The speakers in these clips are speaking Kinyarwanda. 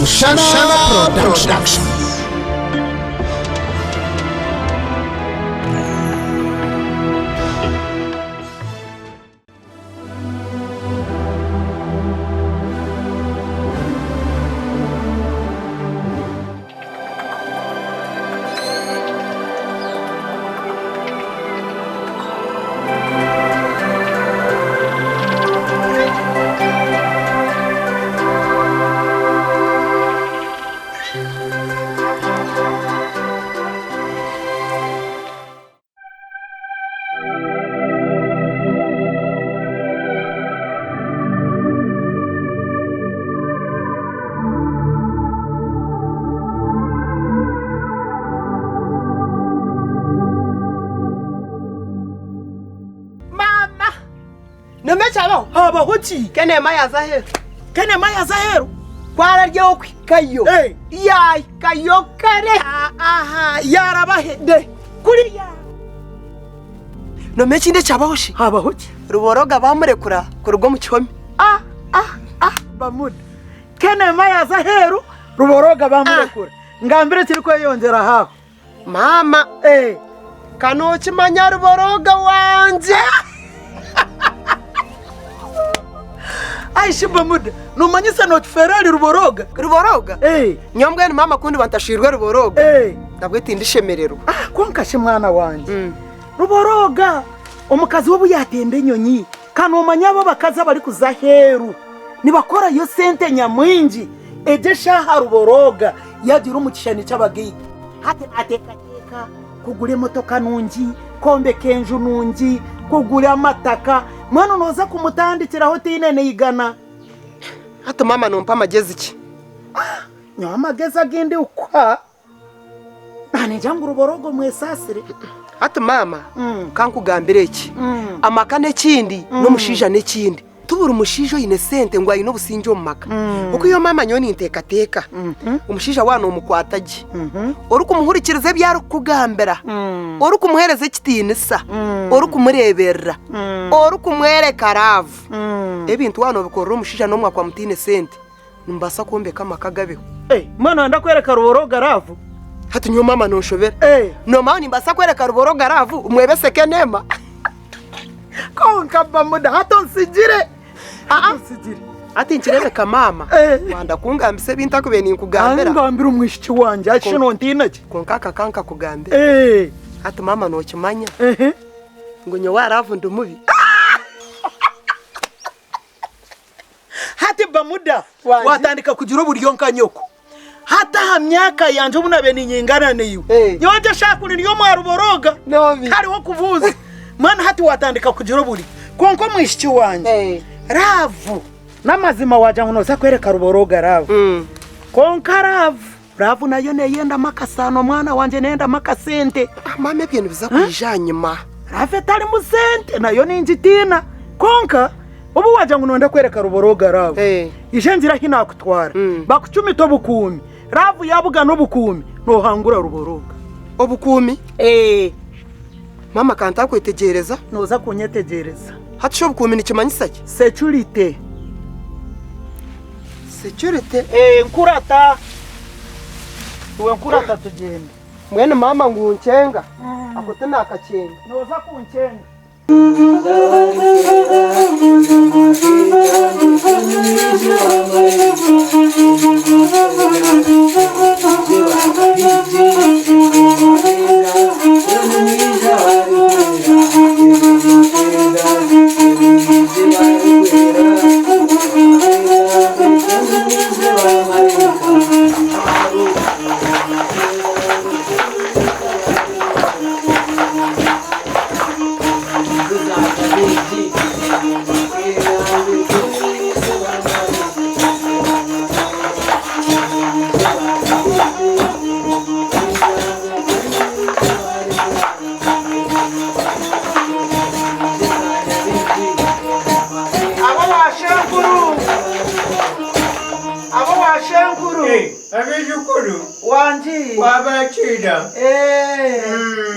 Mushana Production. Chalo haba hoci kene maya zaheru kwara ryo kwikayo yai kayo kare aha yarabahe de kuri ya no mechi nde chabahoshi haba hoci ruboroga bamurekura kurugo mu cyome bamud kene maya zaheru ruboroga bamurekura ngambire tiri ko yongera haho mama kano kimanya ruboroga wanje Aishi bamuda numanyisa not Ferrari ruboroga nyombwe ni mama kundi bantashirwe ruboroga ndabwete indishemerero konkashe mwana wanje ruboroga omukazi wo buyatembe nyonyi kanomanya bo bakaza bari kuzaheru nibakora yo sente nyamwinji eje shaha ruboroga yagira umukishani cy'abagiki hate atekateka kugure motoka nungi kombe kenju nungi kugure amataka mwana noza kumutandikira ho tinene yigana hato mama numpa magezi iki nyo magezi agende ukwa nane jangu ruborogo mwesasire hato mama kankugambire iki amakane kindi no mushija nekindi tubura umushijo inesente ngo ayino businjo mumaka uko iyo mama nyoni intekateka umushija wana umukwataje ori kumuhurikirize byaro kugambera ori kumuhereze kitinisa ori kumureberera ori kumwereka ravu ebintu wana bikorera umushija no mwakwa mutine sente nimbasa kombeka makagabeho mwana ndakwereka ruboroga ravu hati nyo mama nonshobera no mama nimbasa kwereka ruboroga ravu umwebese kenema konka bamuda hato nsijire ati nkirebeka mama wanda kungambise binta kubeni nkugambira ngambira umwishiki wanje ashino ntinake konkaka kanka kugambira ati mama no kimanya ngo nyo waravu ndumubi hati bamuda watandika kugira uburyo nkanyoko hata hamyaka yanje bunabe ni nyingana niyo nyoje shakuni niyo mwaruboroga hariho kuvuza mwana hati watandika kugira uburi konko mwishiki wanje ravu namazima waja ngonoza kwereka ruboroga ravu konka ravu nayo neyenda makasano mwana wanje nenda makasente mama ebintu biza kwijanyima ravu tari musente nayo ninjitina konka ubu waja ngononda kwereka ruboroga ravu ijenjira hina kutwara bakucumi to bukumi ravu yabuga no bukumi no hangura ruboroga obukumi mama kanta kwitegereza noza kunyetegereza hatisho bukumi nikimanyisa ki security nkurata uwe nkurata tugenda mwene mama nguncenga akote nakacenga noza kuncenga Abijukuru wanji wabachida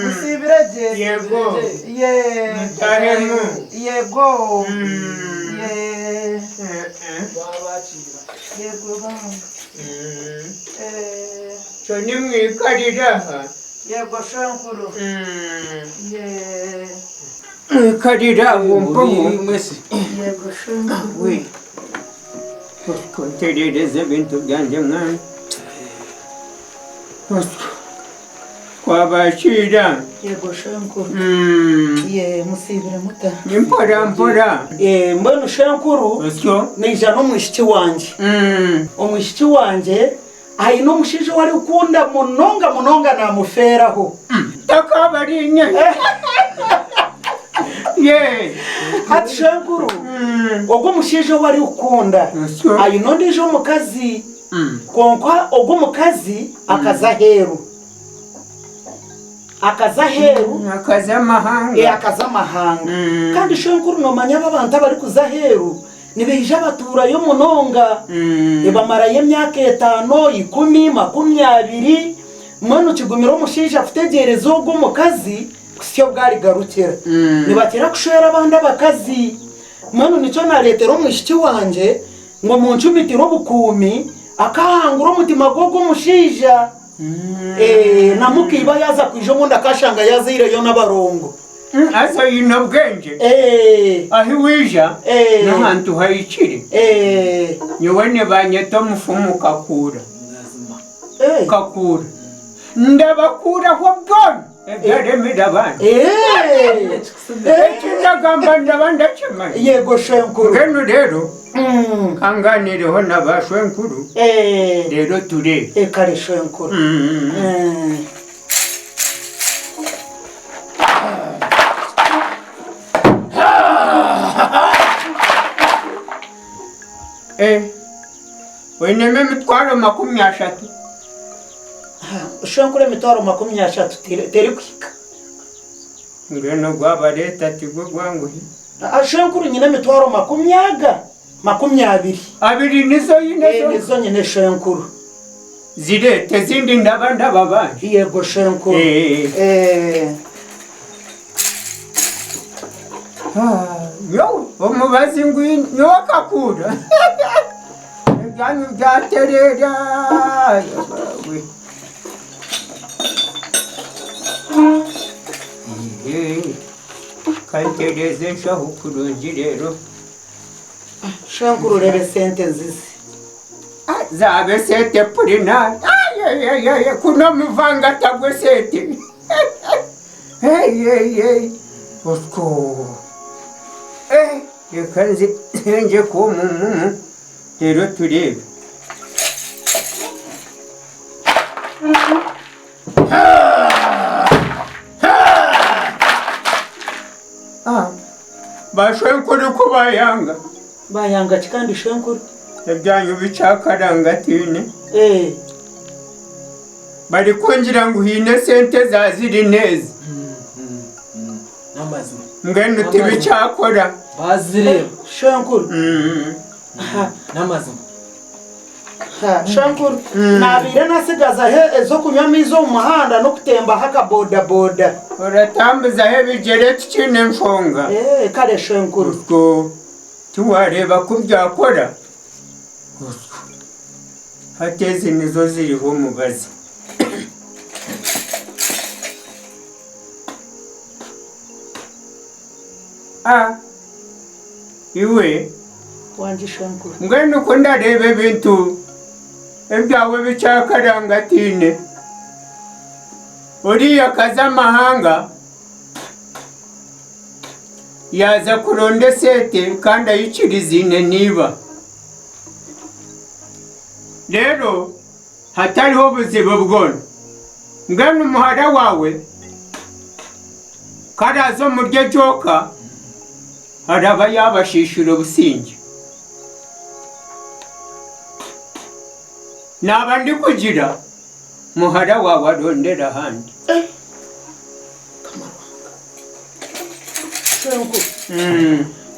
musibireje yego ye mutaremu yego babacira yego bana cyo nimwikarira yego shenkuru mwikarira wumva mwese yego shenkuru we konterereza ibintu byanjye mwana twabacira yego shenkuru ye musibire muta nimpora mbona shenkuru usyo nija n'umwishiki wanje umwishiki wanje ayi n'umushije wari ukunda munonga namuferaho takabarinya ye hati shenkuru ogwo mushije wari ukunda usyo ayi nondije omukazi konkwa ogwo mukazi akaza heru akaza amahanga akaza amahanga kandi shenkuru nomanya abantu abari kuza heru nibeija baturayo munonga bamarayo emyaka 5 10 20 mwenu kigumira omushaija akutegereza ogwo omukazi kusyo bwari garukira nibatera kushwera abandi abakazi mwenu nicyo naletera omwishiki wanje ngo muncumitire obukuumi akahangura omutima gw'ogwo omushaija namukiba yaza kwija omundi akashanga yaziireyo n'abarongo asa yino bwenge ahi wija n'ahantu hayikire nyowe nebanyeta omufumu kakura ndabakuraho bwona ebyaremera abandi ekindagamba ndaba ndakimanya yego shenkuru ngeno rero kanganireho n'abashwenkuru rero turebe kare shenkuru weneme emitwaro 30 shenkuru emitwaro 30 teri kuhika ngeno gwabareta tigwe gwanguhi shenkuru nyine emitwaro 20 abiri nizo yinezo nizo nyine shenkuru zirete zindi ndaba banje yego shenkuru yo omubazi ngwini nokakura ebyanyu byaterera kantereze nshaho kurungi rero shenkuru rebe sente nzizi zabe sete purinari kuno muvanga tagwe sete usko reka nje ko mumu rero turebe bashwenkuru ko bayanga kikandi shenkuru ebyanyu bicakarangatine bari kongira ngo uhine sente zaziri neza n'amazina ngeno tibicyakora bazireba shenkuru n'amazina shenkuru nabire nasigaza ezo kunywamo izo mu muhanda no kutembaho akabodaboda uratambuzaho ebigere tukine nshonga kare shenkuru utwo tiwareba ko byakora utwo hateze nizo ziriho mubazi iwe wanje shenkuru ngwino ko ndareba ibintu ebyawe bicyakarangatine uriya kaza amahanga yaza kuronda sete kandi ayikirizine niba rero hatariho buziba bwona ngwino umuhara wawe karazo murye joka araba yabashishura ubusinge naba ndi kugira muhara wawe arondera ahandi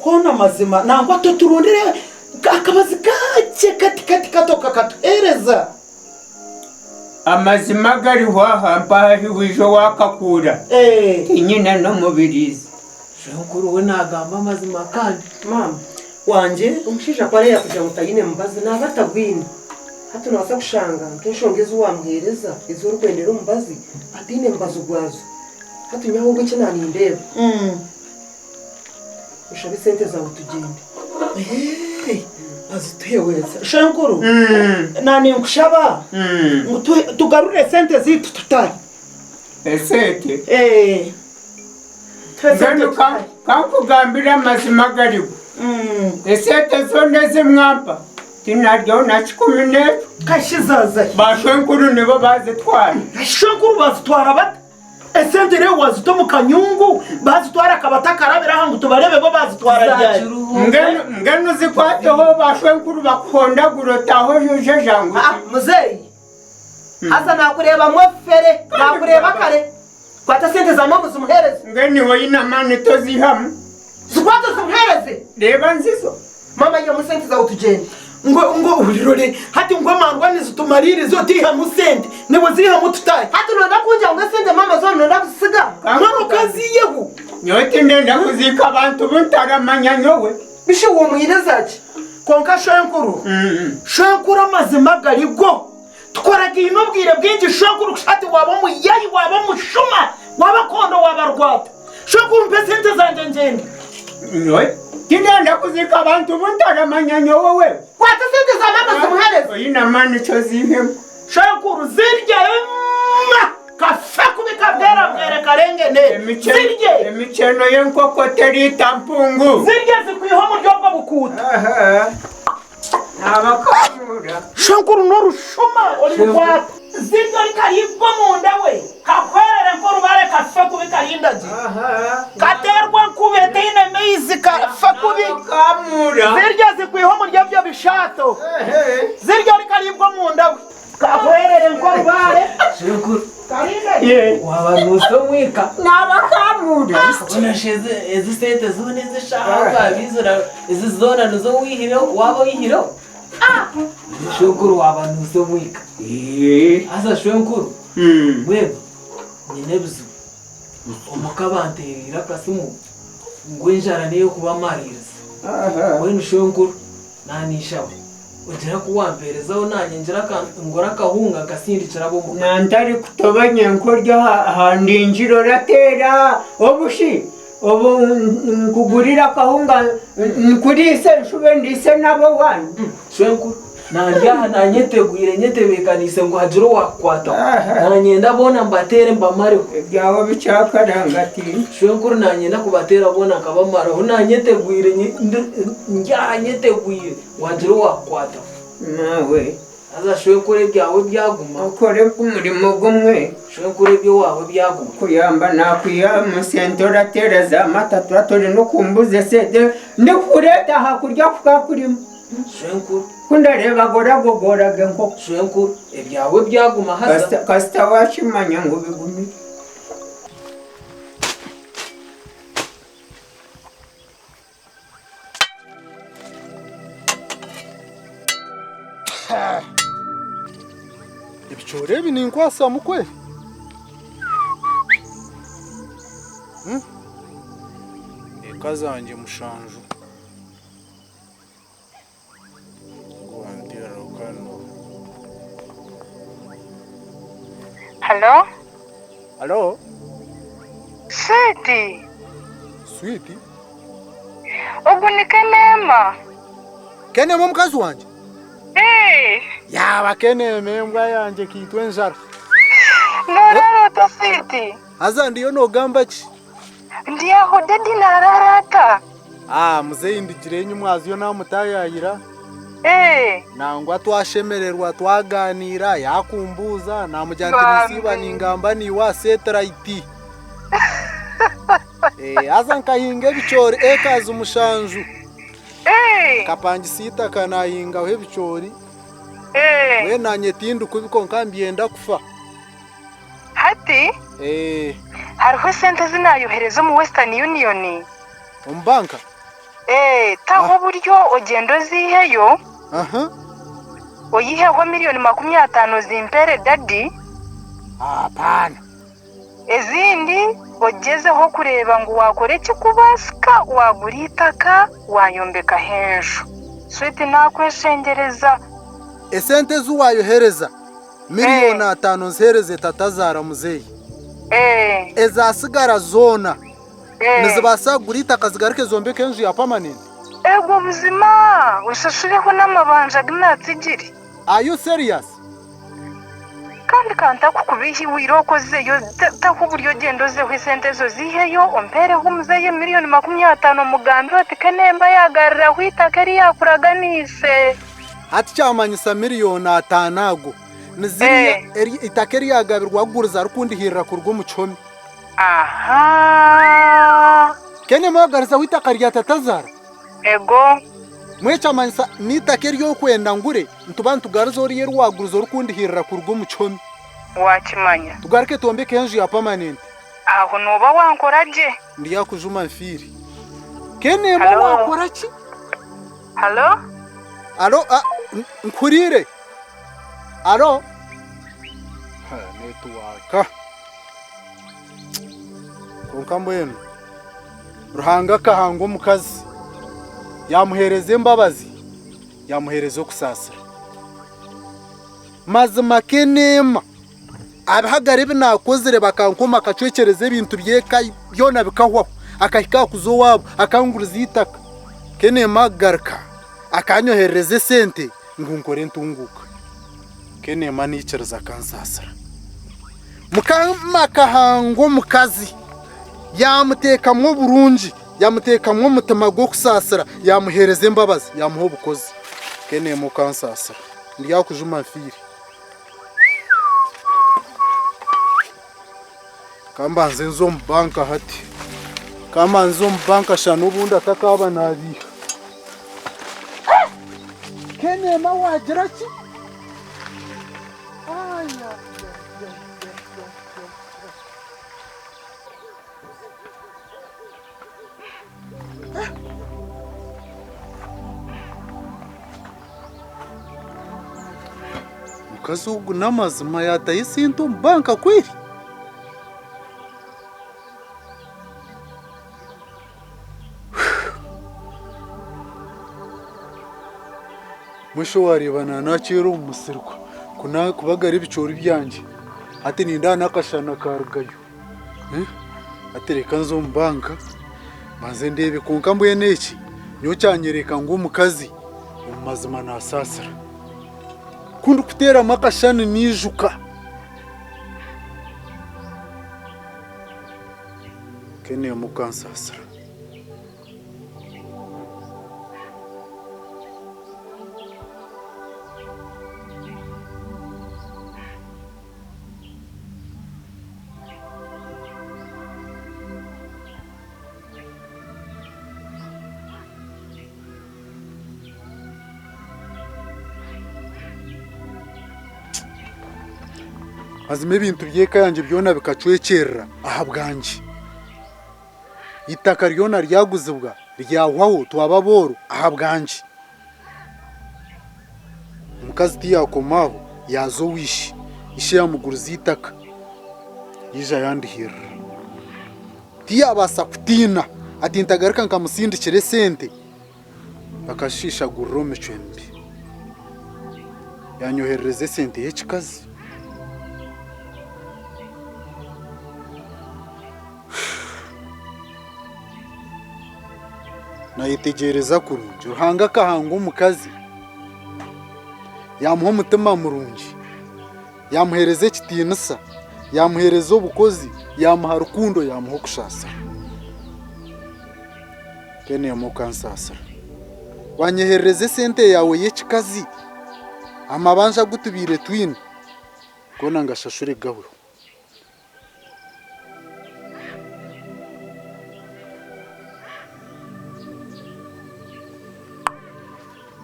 hona mazima nangwa tuturondere akabazi gake kati kato kakatuhereza amazima gariho aha mpahiwijo wakakura nyina no mubirizi shenkuru we nagamba amazima kandi mama wanje umushisha kware yakuja mutayine mbazi nabatagwini hatu nasa kushanga nkeshongeza uwamhereza izo rukwendera umbazi atine mbazi gwazo hatu nyaho gwe kinani ndeba ushabe sente zawe tugende aziteweza shankuru nani nkushaba ngo tugarure sente zitu tutari esete ngano kankugambira amazima gariho esete zone zimwampa tinaryo na 10 kashizaza bashwenkuru nibo bazitwara shankuru bazitwara bate esente rero wazito mu kanyungu bazitwara akabata karabira hangu tubarebe bo bazitwara ryari ngano zikwateho bashwenkuru bakonda gurotaho jeje jangu muzeyi asa nakureba mwefere nakureba kare kwata sente za mama zumuhereze ngani woyina mane tozihamu zikwata zumuhereze reba nzizo mama yo musente za utugende ngo urirore hati ngo amangwa nizutumarire zo tiha musente nebo ziriha mututaye hati nonda kunja ngo sente mama zo nonda kusiga mama kaziyeho nyote ndenda kuzika abantu buntaramanya nyowe bishe uwo muyirezaje konka shankuru shankuru amazima garigo tukoraga inobwire bwingi shankuru kushati waba muyayi waba mushuma waba kondo waba rwata shankuru mpe sente zanje ngende nyowe ndenda kuzika abantu buntaramanya nyowe we kwata sente za mama zumuhereze oyina mane tozihemu shankuru zirya kafe kubikabwera bwere karengene zirye emicheno yenkoko terita mpungu zirye zikwiho mu ryo bwo bukuta nabakamura shankuru norushuma olirwata ziryo rikaribwo munda we kakwerere ko rubare kafe kubikarindaje katerwa nkubete ine meizi kafe kubikamura zirye zikwiho mu ryo byo bishato ziryo rikaribwo munda we kakwerere ko rubare shankuru ye wabanuso mwika nabakamura unasheze ezi sente zone zishaka bizura ezi zona nuzo wihiro waba wihiro shankuru wabanuso mwika asa shankuru wewe nyenebuzu umukabanterira kasumu ngwenjara niyo kuba maririza wenu shankuru nanishawe ugera kuwamperezaho nanye ngira ngora kahunga gasindikira bo nantari kutobanya nkorya handinjiro ratera obushi obu nkugurira kahunga nkurise nshube ndise nabo wani shankuru nanjya nanyetegwire nyetebekanise ngo hajiro wakwata nanye ndabona mbatere mbamare byawo bicakarangati shankuru nanye ndakubatera bona kabamara nanyetegwire njya nyetegwire wajiro wakwata nawe aza shankuru byawe byaguma ukore kumurimo gumwe shankuru byo wawe byaguma kuyamba nakwiya musentora tereza matatu atore no kumbuze sede ndikureta hakurya kukakurimo shankuru kundareba goragoraga nko shankuru ibyawe byaguma haza kasita washimanya ngo bigumire ibichore ibi ni inkwasa mukwe eka zanjye mushanju Hello? Hello? Sweetie. Sweetie? Ubu ni Kenema. Kenema mukazi wanje? Yaba Kenema mbwa yanje kitwe njara. Nararota Sweetie. Aza ndiyo nogamba ki? Ndiyaho dedi nararata. Muzeyi ndigirenye umwazi yo namutayayira. Nangwa twashemererwa twaganira yakumbuza namujyana nisiba ningamba ni wa satellite aza nkahinga bichori ekaza umushanju kapangisita kanahinga we bichori we nanye tindu kubiko nkambienda kufa hati hariho sente zinayohereza mu Western Union umbanka taho buryo ogendo ziheyo oyiheho miliyoni 50 zimpere dadi hapana ezindi ugezeho kureba ngo wakora iki kubasika wagura itaka wayombeka hejuru switi nakweshengereza esente zuwayohereza miliyoni 5 nzihereze tata Zara muzeyi ezasigara zona nizibasa gura itaka zigaruke zombeke enju ya permanent ego buzima ushashireho n'amabanja gnatsigiri are you serious kandi kanta kukubihi wirokozeyo takuburyo gendo zeho isente zo ziheyo ompereho umuzeye miliyoni 50 mugambi ati kanemba yagarira kwitaka ari yakuraganise ati cyamanyisa miliyoni 5 ago niziriya itakeri yagabirwa guruza rukundi hirira kurwo mucomi aha kene mwagariza witaka rya tata Zara ego mwecamanyisa nitakeri yo kwenda ngure ntubantu garizo riye rwaguruzo rukundi hirira kurwo mucomi wakimanya tugarike tombeke enju ya permanent aho noba wankoraje ndiya kujuma mfiri kene mo wakora ki Halo alo nkurire alo network konkamwenu ruhanga kahango mukazi yamuhereze imbabazi yamuhereze kusasira mazima kenema abahagare binakozere bakankoma akacwekereze ibintu byeka byona bikahwa akahika kuzo wabo akanguriza itaka kenema garka akanyohereze sente ngunkore ntunguka kenema nicereza kansasira mukama kahango mukazi yamutekamwo burunji yamutekamwo mutima go kusasira yamuhereze imbabazi yamuho bukozi kenema kansasira ndiya kujuma mfiri kambanze nzo mbanka hati kamanzo mbanka shano ubundi atakaba nabi kenema wagira ki aya mukazugu namazima yatayisinto mbanka kwiri mwisho warebana nakiro umusirwa kuna kubagara ibicori byanje ati ninda nakashana karugayo atereka nzo mbanka maze ndebe konkambuye neki nyo cyanyereka ngo umukazi umazima nasasira kundu kutera makashana nijuka kene mukansasira azime ibintu byeka yanje byona bikacwekerera aha bwanje itaka ryona ryaguzibwa ryahwaho twababoro aha bwanje umukazi tiyakomaho yazo wishi ishe yamuguruza itaka yija yandihira tiyabasa kutina atintagarika nkamusindikire sente bakashisha gurome chwembi yanyohereze sente y'ekikazi nayitegereza kurungi ruhanga kahango umukazi yamuha umutima murungi yamuhereze kitinisa yamuhereze ubukozi yamuha rukundo yamuha kushasa kene mukansasa wanyehereze sente yawe y'ekikazi amabanja gutubire twine kona ngashashure gawe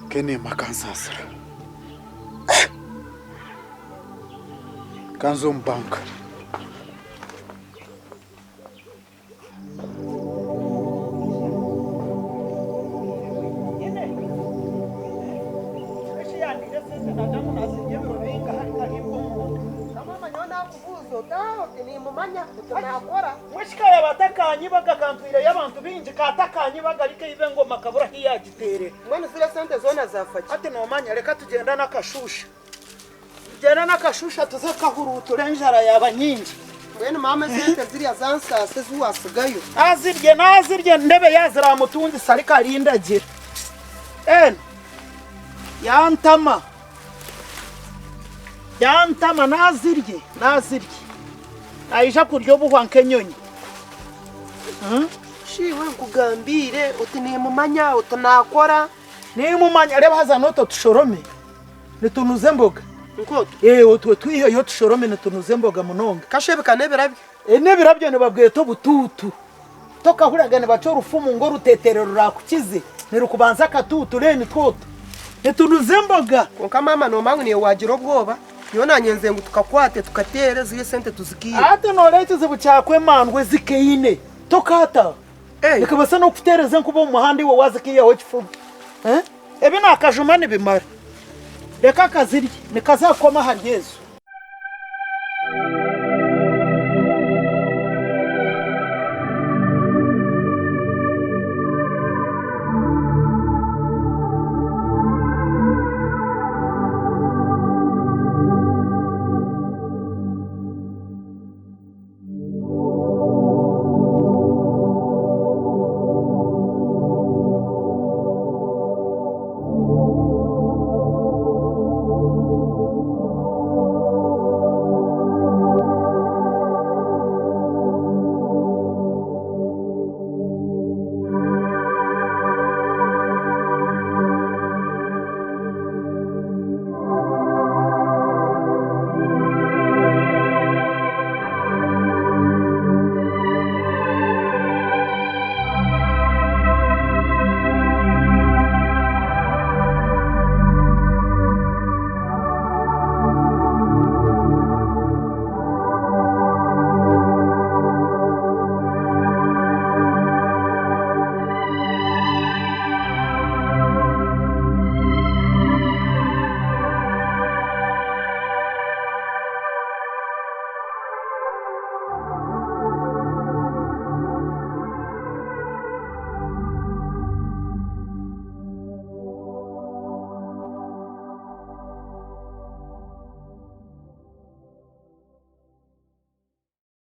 kene makansasa kanzo mbanka kubuzo daho ni mumanya utanakora mwashikaya batakanyi bagakantwira y'abantu binji katakanyi bagarike ibe ngoma kabura hiyagitere mwana zira sente zona zafaki ati nomanya reka tugenda nakashusha tugenda nakashusha tuzakahuru turenjara yaba nyinji mwene mama sente ziriya zansase zuwasigayo nazirye ndebe yazira mutundi sarika rindagira yantama nazirye ayija kuryo buhwa nkenyonyi shiwe nkugambire uti ni mumanya utanakora ni mumanya reba haza noto tushorome nitunuze mboga nkoto utwe twihe yo tushorome nitunuze mboga munonga kashebe kanebirabyo nebirabyo nibabwiye to bututu tokahuragane baco rufumu ngo ruteterero rakukize nirukubanza katutu reni twoto nitunuze mboga konka mama no mangu niyo wagira ubwoba niyo nanyenze ngo tukakwate tukatere ziye sente tuzikiye ate norekeze bucyakwe mandwe zikeine tokata nikabasa no kutereza nkubo mu muhandi wo wazikiye ho kifuba ebe nakajuma nibimara reka kazirye nikazakoma haryezo